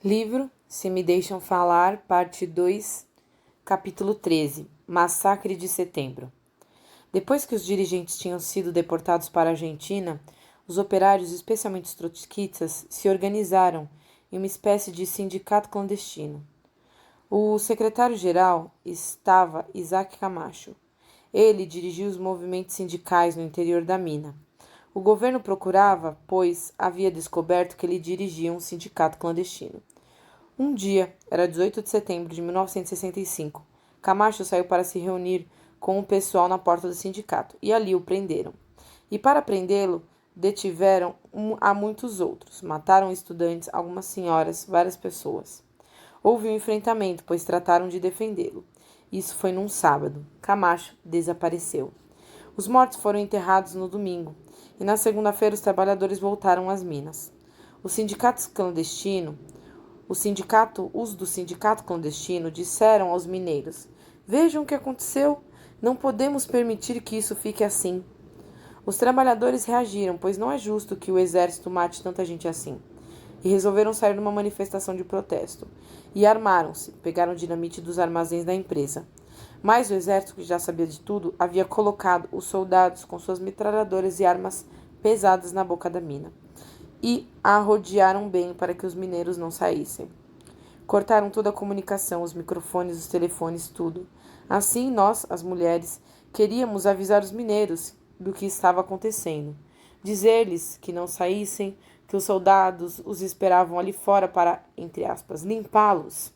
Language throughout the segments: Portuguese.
Livro Se Me Deixam Falar, Parte 2, Capítulo 13, Massacre de Setembro. Depois que os dirigentes tinham sido deportados para a Argentina, os operários, especialmente os trotskistas, se organizaram em uma espécie de sindicato clandestino. O secretário-geral estava Isaac Camacho. Ele dirigia os movimentos sindicais no interior da mina. O governo procurava, pois havia descoberto que ele dirigia um sindicato clandestino. Um dia, era 18 de setembro de 1965, Camacho saiu para se reunir com o pessoal na porta do sindicato, e ali o prenderam. E para prendê-lo, detiveram a muitos outros. Mataram estudantes, algumas senhoras, várias pessoas. Houve um enfrentamento, pois trataram de defendê-lo. Isso foi num sábado. Camacho desapareceu. Os mortos foram enterrados no domingo, e na segunda-feira os trabalhadores voltaram às minas. Os sindicatos clandestinos Os do sindicato clandestino disseram aos mineiros: "Vejam o que aconteceu. Não podemos permitir que isso fique assim." Os trabalhadores reagiram, pois não é justo que o exército mate tanta gente assim. E resolveram sair numa manifestação de protesto. E armaram-se, pegaram dinamite dos armazéns da empresa. Mas o exército, que já sabia de tudo, havia colocado os soldados com suas metralhadoras e armas pesadas na boca da mina. E a rodearam bem para que os mineiros não saíssem. Cortaram toda a comunicação, os microfones, os telefones, tudo. Assim, nós, as mulheres, queríamos avisar os mineiros do que estava acontecendo. Dizer-lhes que não saíssem, que os soldados os esperavam ali fora para, entre aspas, limpá-los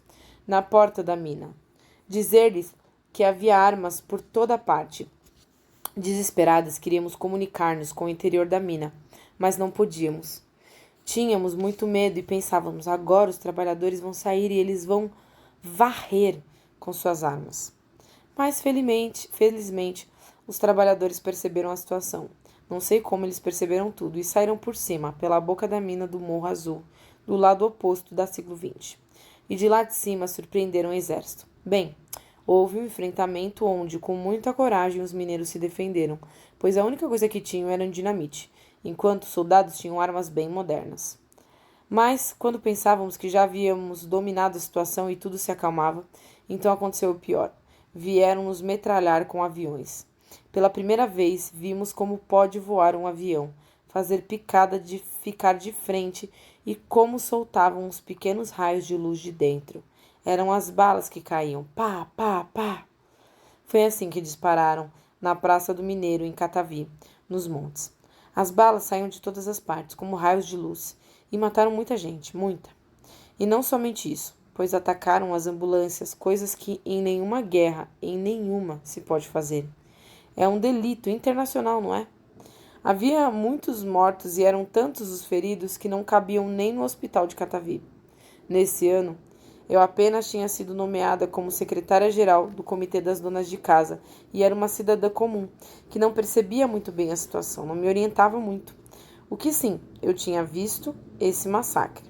na porta da mina. Dizer-lhes que havia armas por toda parte. Desesperadas, queríamos comunicar-nos com o interior da mina, mas não podíamos. Tínhamos muito medo e pensávamos: agora os trabalhadores vão sair e eles vão varrer com suas armas. Mas felizmente, os trabalhadores perceberam a situação. Não sei como eles perceberam tudo e saíram por cima, pela boca da mina do Morro Azul, do lado oposto da siglo XX. E de lá de cima surpreenderam o exército. Bem, houve um enfrentamento onde, com muita coragem, os mineiros se defenderam, pois a única coisa que tinham era dinamite, enquanto os soldados tinham armas bem modernas. Mas, quando pensávamos que já havíamos dominado a situação e tudo se acalmava, então aconteceu o pior. Vieram nos metralhar com aviões. Pela primeira vez, vimos como pode voar um avião, fazer picada de ficar de frente e como soltavam os pequenos raios de luz de dentro. Eram as balas que caíam. Pá, pá, pá. Foi assim que dispararam na Praça do Mineiro, em Catavi, nos montes. As balas saíam de todas as partes, como raios de luz, e mataram muita gente, muita. E não somente isso, pois atacaram as ambulâncias, coisas que em nenhuma guerra, em nenhuma, se pode fazer. É um delito internacional, não é? Havia muitos mortos e eram tantos os feridos que não cabiam nem no hospital de Catavi. Nesse ano, eu apenas tinha sido nomeada como secretária-geral do Comitê das Donas de Casa e era uma cidadã comum, que não percebia muito bem a situação, não me orientava muito. O que sim, eu tinha visto esse massacre.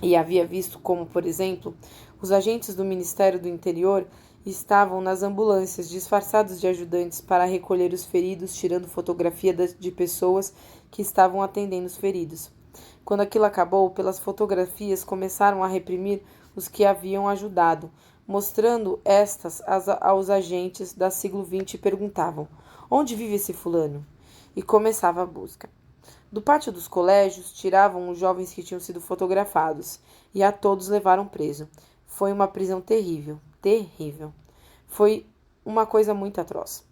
E havia visto como, por exemplo, os agentes do Ministério do Interior estavam nas ambulâncias disfarçados de ajudantes para recolher os feridos, tirando fotografia de pessoas que estavam atendendo os feridos. Quando aquilo acabou, pelas fotografias começaram a reprimir os que haviam ajudado, mostrando estas aos agentes da siglo XX e perguntavam: "Onde vive esse fulano?" E começava a busca. Do pátio dos colégios, tiravam os jovens que tinham sido fotografados e a todos levaram preso. Foi uma prisão terrível, terrível. Foi uma coisa muito atroz.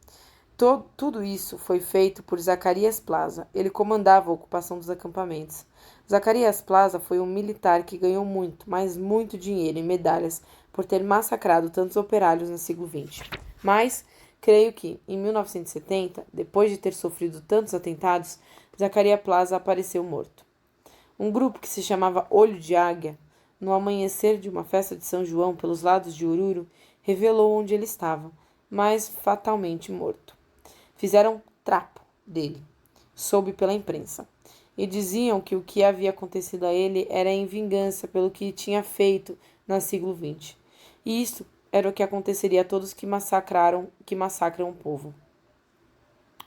Tudo isso foi feito por Zacarias Plaza. Ele comandava a ocupação dos acampamentos. Zacarias Plaza foi um militar que ganhou muito, mas muito dinheiro e medalhas por ter massacrado tantos operários no século XX. Mas creio que, em 1970, depois de ter sofrido tantos atentados, Zacarias Plaza apareceu morto. Um grupo que se chamava Olho de Águia, no amanhecer de uma festa de São João pelos lados de Oruro, revelou onde ele estava, mas fatalmente morto. Fizeram trapo dele, soube pela imprensa, e diziam que o que havia acontecido a ele era em vingança pelo que tinha feito no século XX. E isso era o que aconteceria a todos que massacram o povo.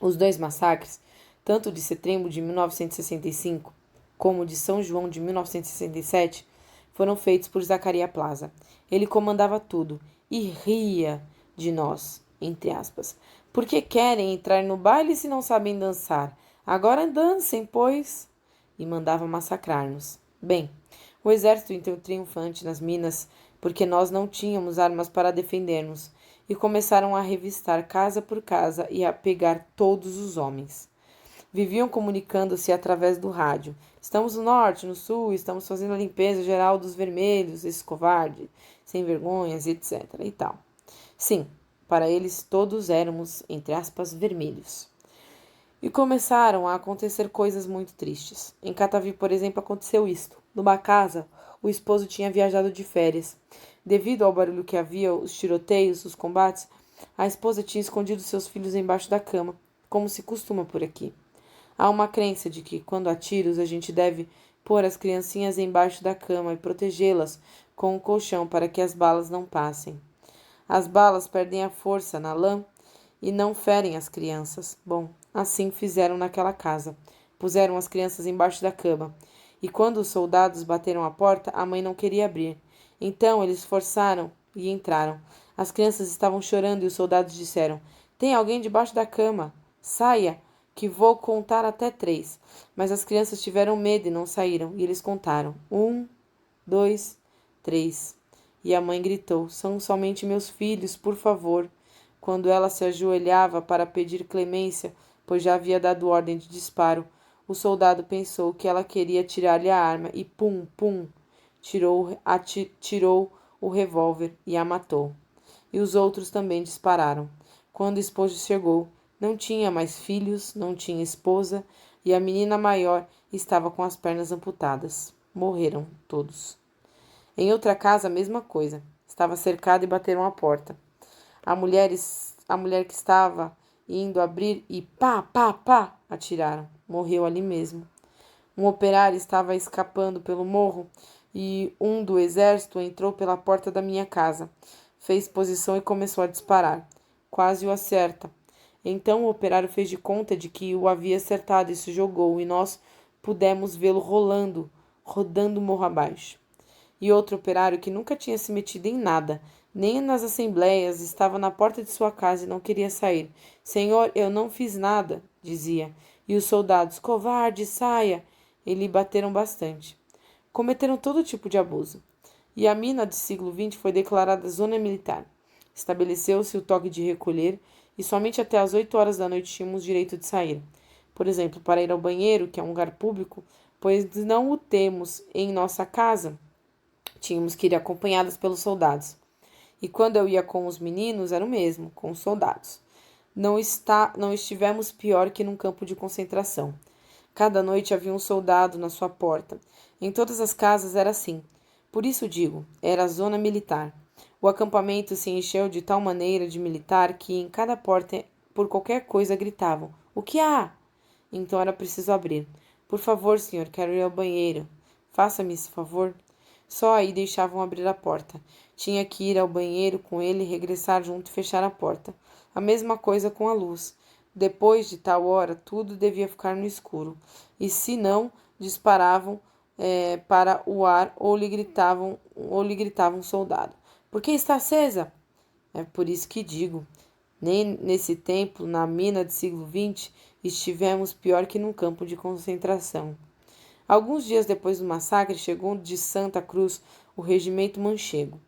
Os dois massacres, tanto de setembro de 1965 como de São João de 1967, foram feitos por Zaccaria Plaza. Ele comandava tudo e ria de nós, entre aspas. Por que querem entrar no baile se não sabem dançar? Agora dancem, pois. E mandava massacrar-nos. Bem, o exército entrou triunfante nas minas, porque nós não tínhamos armas para defender-nos, e começaram a revistar casa por casa e a pegar todos os homens. Viviam comunicando-se através do rádio. Estamos no norte, no sul, estamos fazendo a limpeza geral dos vermelhos, esses covardes, sem vergonhas, etc. e tal. Sim, para eles todos éramos, entre aspas, vermelhos. E começaram a acontecer coisas muito tristes. Em Catavi, por exemplo, aconteceu isto. Numa casa, o esposo tinha viajado de férias. Devido ao barulho que havia, os tiroteios, os combates, a esposa tinha escondido seus filhos embaixo da cama, como se costuma por aqui. Há uma crença de que, quando há tiros, a gente deve pôr as criancinhas embaixo da cama e protegê-las com um colchão para que as balas não passem. As balas perdem a força na lã e não ferem as crianças. Bom, assim fizeram naquela casa. Puseram as crianças embaixo da cama. E quando os soldados bateram a porta, a mãe não queria abrir. Então eles forçaram e entraram. As crianças estavam chorando e os soldados disseram: Tem alguém debaixo da cama? Saia, que vou contar até 3. Mas as crianças tiveram medo e não saíram. E eles contaram: 1, 2, 3. E a mãe gritou: São somente meus filhos, por favor. Quando ela se ajoelhava para pedir clemência, pois já havia dado ordem de disparo, o soldado pensou que ela queria tirar-lhe a arma e pum, pum, tirou o revólver e a matou. E os outros também dispararam. Quando o esposo chegou, não tinha mais filhos, não tinha esposa, e a menina maior estava com as pernas amputadas. Morreram todos. Em outra casa, a mesma coisa. Estava cercada e bateram a porta. A mulher que estava indo abrir e pá, pá, pá, atiraram. Morreu ali mesmo. Um operário estava escapando pelo morro e um do exército entrou pela porta da minha casa. Fez posição e começou a disparar. Quase o acerta. Então o operário fez de conta de que o havia acertado e se jogou, e nós pudemos vê-lo rodando morro abaixo. E outro operário que nunca tinha se metido em nada, nem nas assembleias, estava na porta de sua casa e não queria sair. Senhor, eu não fiz nada, dizia. E os soldados, covarde, saia, e lhe bateram bastante. Cometeram todo tipo de abuso. E a mina do século XX foi declarada zona militar. Estabeleceu-se o toque de recolher e somente até às 8 horas da noite tínhamos direito de sair. Por exemplo, para ir ao banheiro, que é um lugar público, pois não o temos em nossa casa, tínhamos que ir acompanhadas pelos soldados. E quando eu ia com os meninos, era o mesmo, com os soldados. Não estivemos pior que num campo de concentração. Cada noite havia um soldado na sua porta. Em todas as casas era assim. Por isso digo, era a zona militar. O acampamento se encheu de tal maneira de militar que em cada porta, por qualquer coisa, gritavam: O que há? Então era preciso abrir. Por favor, senhor, quero ir ao banheiro. Faça-me esse favor. Só aí deixavam abrir a porta. Tinha que ir ao banheiro com ele, regressar junto e fechar a porta. A mesma coisa com a luz. Depois de tal hora, tudo devia ficar no escuro. E se não, disparavam para o ar ou lhe gritavam um soldado. Por que está acesa? É por isso que digo. Nem nesse tempo, na mina do século XX, estivemos pior que num campo de concentração. Alguns dias depois do massacre, chegou de Santa Cruz o regimento Manchego.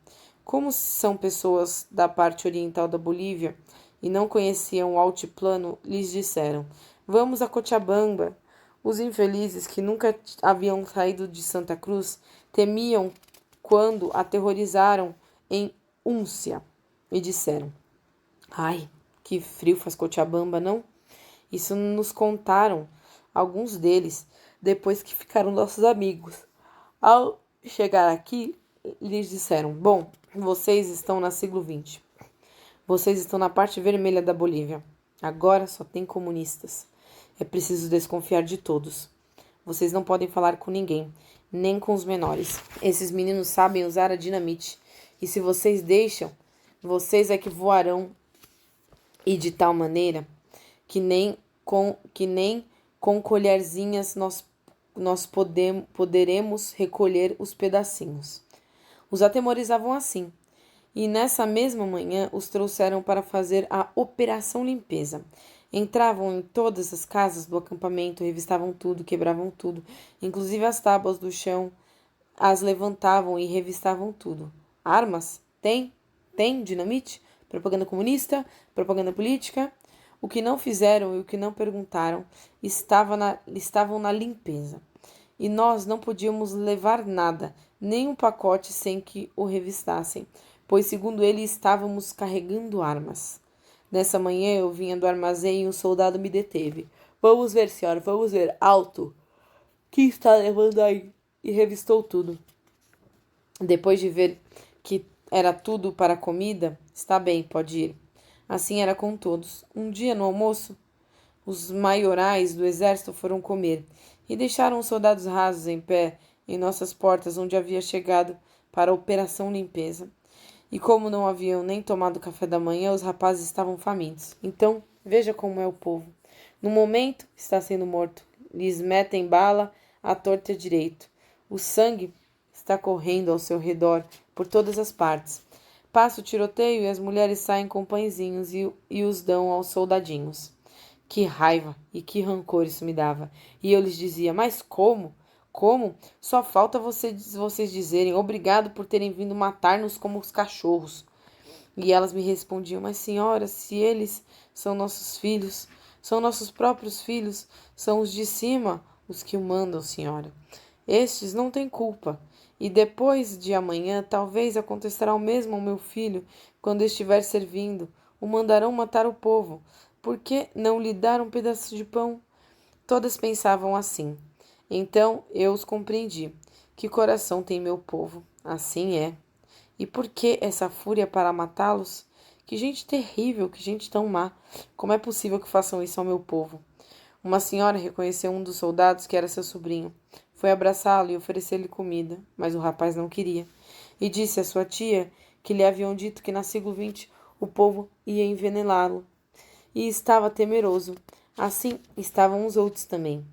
Como são pessoas da parte oriental da Bolívia e não conheciam o altiplano, lhes disseram: Vamos a Cochabamba. Os infelizes, que nunca haviam saído de Santa Cruz, temiam quando aterrorizaram em Úncia e disseram: Ai, que frio faz Cochabamba, não? Isso nos contaram alguns deles, depois que ficaram nossos amigos. Ao chegar aqui, lhes disseram: Bom, vocês estão no século XX. Vocês estão na parte vermelha da Bolívia. Agora só tem comunistas. É preciso desconfiar de todos. Vocês não podem falar com ninguém, nem com os menores. Esses meninos sabem usar a dinamite. E se vocês deixam, vocês é que voarão. E de tal maneira que nem com colherzinhas nós poderemos recolher os pedacinhos. Os atemorizavam assim, e nessa mesma manhã os trouxeram para fazer a operação limpeza. Entravam em todas as casas do acampamento, revistavam tudo, quebravam tudo, inclusive as tábuas do chão, as levantavam e revistavam tudo. Armas? Tem? Tem dinamite? Propaganda comunista? Propaganda política? O que não fizeram e o que não perguntaram estavam na limpeza. E nós não podíamos levar nada, nem um pacote sem que o revistassem, pois, segundo ele, estávamos carregando armas. Nessa manhã eu vinha do armazém e um soldado me deteve. Vamos ver, senhora, vamos ver. Alto! Que está levando aí? E revistou tudo. Depois de ver que era tudo para a comida, está bem, pode ir. Assim era com todos. Um dia, no almoço, os maiorais do exército foram comer e deixaram os soldados rasos em pé em nossas portas, onde havia chegado para a operação limpeza. E como não haviam nem tomado café da manhã, os rapazes estavam famintos. Então, veja como é o povo. No momento, está sendo morto. Lhes metem bala à torta e à direito. O sangue está correndo ao seu redor, por todas as partes. Passa o tiroteio e as mulheres saem com pãezinhos e os dão aos soldadinhos. Que raiva e que rancor isso me dava. E eu lhes dizia, mas como? Como? Só falta vocês dizerem obrigado por terem vindo matar-nos como os cachorros. E elas me respondiam, mas senhora, se eles são nossos filhos, são nossos próprios filhos, são os de cima os que o mandam, senhora. Estes não têm culpa. E depois de amanhã, talvez acontecerá o mesmo ao meu filho, quando estiver servindo. O mandarão matar o povo. Por que não lhe dar um pedaço de pão? Todas pensavam assim. Então eu os compreendi. Que coração tem meu povo? Assim é. E por que essa fúria para matá-los? Que gente terrível, que gente tão má. Como é possível que façam isso ao meu povo? Uma senhora reconheceu um dos soldados que era seu sobrinho. Foi abraçá-lo e oferecer-lhe comida, mas o rapaz não queria. E disse à sua tia que lhe haviam dito que no século XX o povo ia envenená-lo. E estava temeroso. Assim estavam os outros também.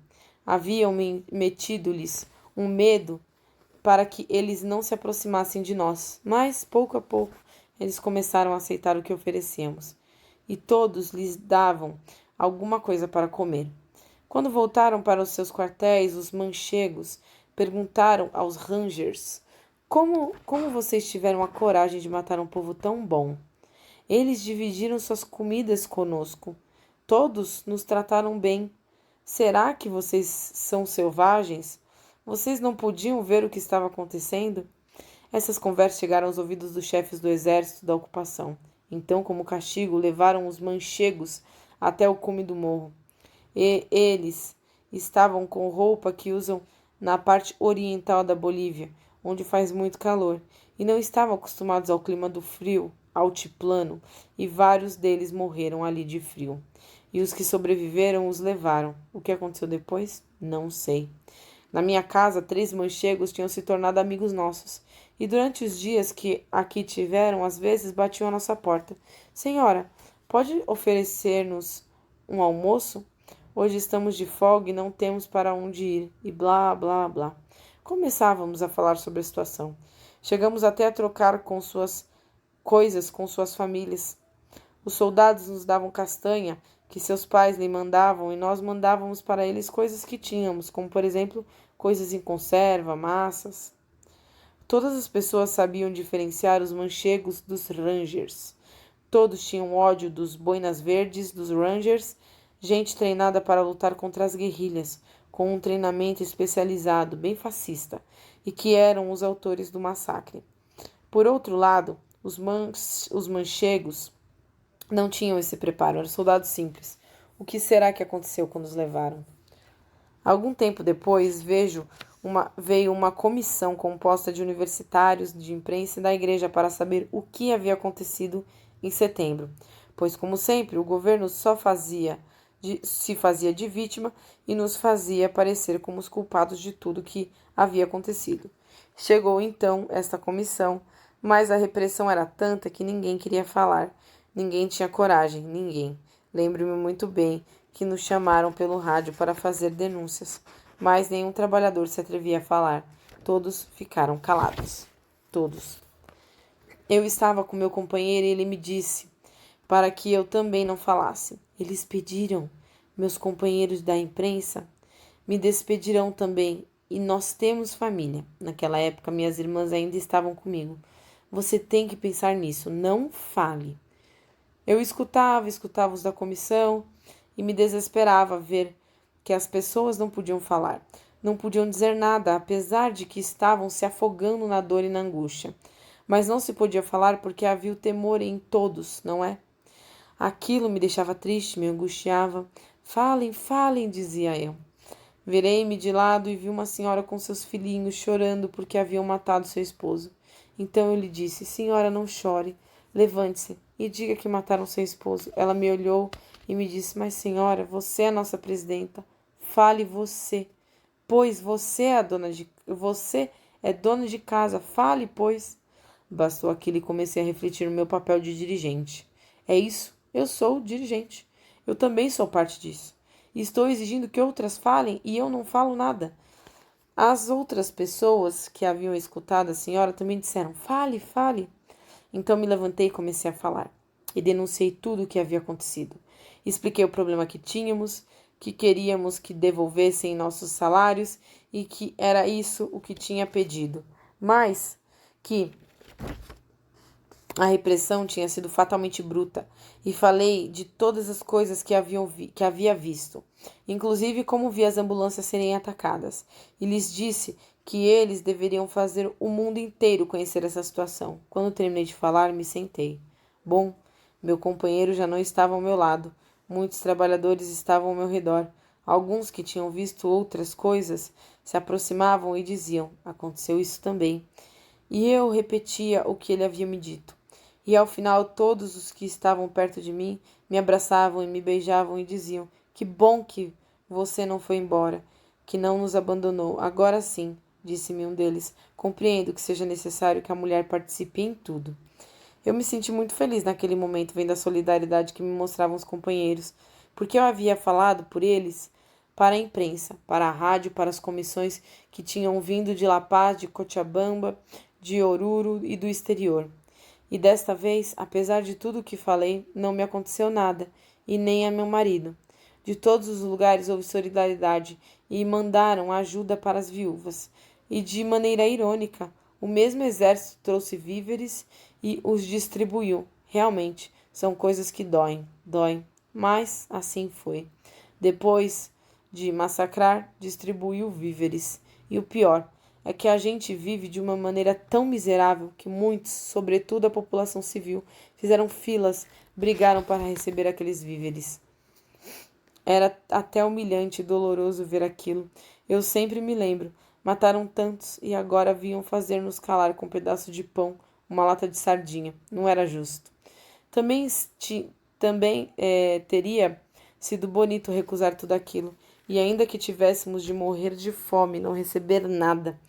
Haviam metido-lhes um medo para que eles não se aproximassem de nós. Mas, pouco a pouco, eles começaram a aceitar o que oferecíamos. E todos lhes davam alguma coisa para comer. Quando voltaram para os seus quartéis, os manchegos perguntaram aos Rangers como vocês tiveram a coragem de matar um povo tão bom? Eles dividiram suas comidas conosco. Todos nos trataram bem. Será que vocês são selvagens? Vocês não podiam ver o que estava acontecendo? Essas conversas chegaram aos ouvidos dos chefes do exército da ocupação. Então, como castigo, levaram os manchegos até o cume do morro. E eles estavam com roupa que usam na parte oriental da Bolívia, onde faz muito calor, e não estavam acostumados ao clima do frio, altiplano, e vários deles morreram ali de frio. E os que sobreviveram os levaram. O que aconteceu depois? Não sei. Na minha casa, 3 manchegos tinham se tornado amigos nossos, e durante os dias que aqui tiveram, às vezes batiam à nossa porta. Senhora, pode oferecer-nos um almoço? Hoje estamos de folga e não temos para onde ir, e blá, blá, blá. Começávamos a falar sobre a situação. Chegamos até a trocar com suas coisas com suas famílias. Os soldados nos davam castanha que seus pais lhe mandavam e nós mandávamos para eles coisas que tínhamos, como por exemplo, coisas em conserva, massas. Todas as pessoas sabiam diferenciar os manchegos dos Rangers. Todos tinham ódio dos boinas verdes, dos Rangers, gente treinada para lutar contra as guerrilhas, com um treinamento especializado, bem fascista, e que eram os autores do massacre. Por outro lado, os manchegos não tinham esse preparo, eram soldados simples. O que será que aconteceu quando os levaram? Algum tempo depois, veio uma comissão composta de universitários, de imprensa e da igreja para saber o que havia acontecido em setembro, pois, como sempre, o governo se fazia de vítima e nos fazia parecer como os culpados de tudo que havia acontecido. Chegou então esta comissão, mas a repressão era tanta que ninguém queria falar, ninguém tinha coragem, ninguém. Lembro-me muito bem que nos chamaram pelo rádio para fazer denúncias. mas nenhum trabalhador se atrevia a falar. Todos ficaram calados. Todos. Eu estava com meu companheiro e ele me disse para que eu também não falasse. Eles pediram, meus companheiros da imprensa, me despedirão também, e nós temos família. Naquela época, minhas irmãs ainda estavam comigo. Você tem que pensar nisso, não fale. Eu escutava os da comissão e me desesperava ver que as pessoas não podiam falar, não podiam dizer nada, apesar de que estavam se afogando na dor e na angústia. Mas não se podia falar porque havia o temor em todos, não é? Aquilo me deixava triste, me angustiava. Falem, falem, dizia eu. Virei-me de lado e vi uma senhora com seus filhinhos chorando porque haviam matado seu esposo. Então eu lhe disse: Senhora, não chore. Levante-se e diga que mataram seu esposo. Ela me olhou e me disse: Mas, senhora, você é a nossa presidenta. Fale você, pois você é dona de casa. Fale, pois. Bastou aquilo e comecei a refletir no meu papel de dirigente. É isso, eu sou dirigente. Eu também sou parte disso. E estou exigindo que outras falem e eu não falo nada. As outras pessoas que haviam escutado a senhora também disseram: Fale, fale. Então me levantei e comecei a falar. E denunciei tudo o que havia acontecido. Expliquei o problema que tínhamos, que queríamos que devolvessem nossos salários e que era isso o que tinha pedido. Mas que a repressão tinha sido fatalmente bruta, e falei de todas as coisas que havia visto, inclusive como vi as ambulâncias serem atacadas, e lhes disse que eles deveriam fazer o mundo inteiro conhecer essa situação. Quando terminei de falar, me sentei. Bom, meu companheiro já não estava ao meu lado. Muitos trabalhadores estavam ao meu redor. Alguns que tinham visto outras coisas se aproximavam e diziam: aconteceu isso também. E eu repetia o que ele havia me dito. E ao final todos os que estavam perto de mim me abraçavam e me beijavam e diziam: que bom que você não foi embora, que não nos abandonou. Agora sim, disse-me um deles, compreendo que seja necessário que a mulher participe em tudo. Eu me senti muito feliz naquele momento, vendo a solidariedade que me mostravam os companheiros, porque eu havia falado por eles para a imprensa, para a rádio, para as comissões que tinham vindo de La Paz, de Cochabamba, de Oruro e do exterior. E desta vez, apesar de tudo o que falei, não me aconteceu nada, e nem a meu marido. De todos os lugares houve solidariedade e mandaram ajuda para as viúvas. E de maneira irônica, o mesmo exército trouxe víveres e os distribuiu. Realmente, são coisas que doem. Mas assim foi. Depois de massacrar, distribuiu víveres. E o pior é que a gente vive de uma maneira tão miserável que muitos, sobretudo a população civil, fizeram filas, brigaram para receber aqueles víveres. Era até humilhante e doloroso ver aquilo. Eu sempre me lembro. Mataram tantos e agora vinham fazer-nos calar com um pedaço de pão, uma lata de sardinha. Não era justo. Também teria sido bonito recusar tudo aquilo, e ainda que tivéssemos de morrer de fome, não receber nada.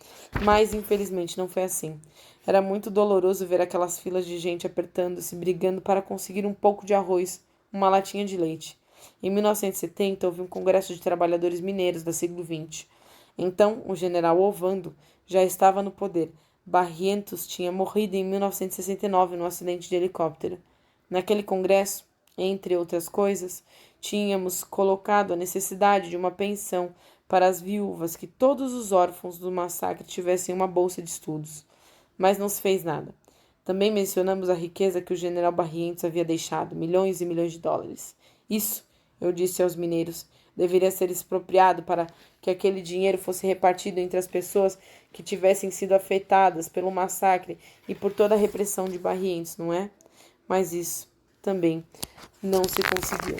Mas, infelizmente, não foi assim. Era muito doloroso ver aquelas filas de gente apertando-se, brigando para conseguir um pouco de arroz, uma latinha de leite. Em 1970, houve um congresso de trabalhadores mineiros da século XX. Então, o general Ovando já estava no poder. Barrientos tinha morrido em 1969 num acidente de helicóptero. Naquele congresso, entre outras coisas, tínhamos colocado a necessidade de uma pensão para as viúvas, que todos os órfãos do massacre tivessem uma bolsa de estudos. Mas não se fez nada. Também mencionamos a riqueza que o general Barrientos havia deixado, milhões e milhões de dólares. Isso, eu disse aos mineiros, deveria ser expropriado para que aquele dinheiro fosse repartido entre as pessoas que tivessem sido afetadas pelo massacre e por toda a repressão de Barrientos, não é? Mas isso também não se conseguiu.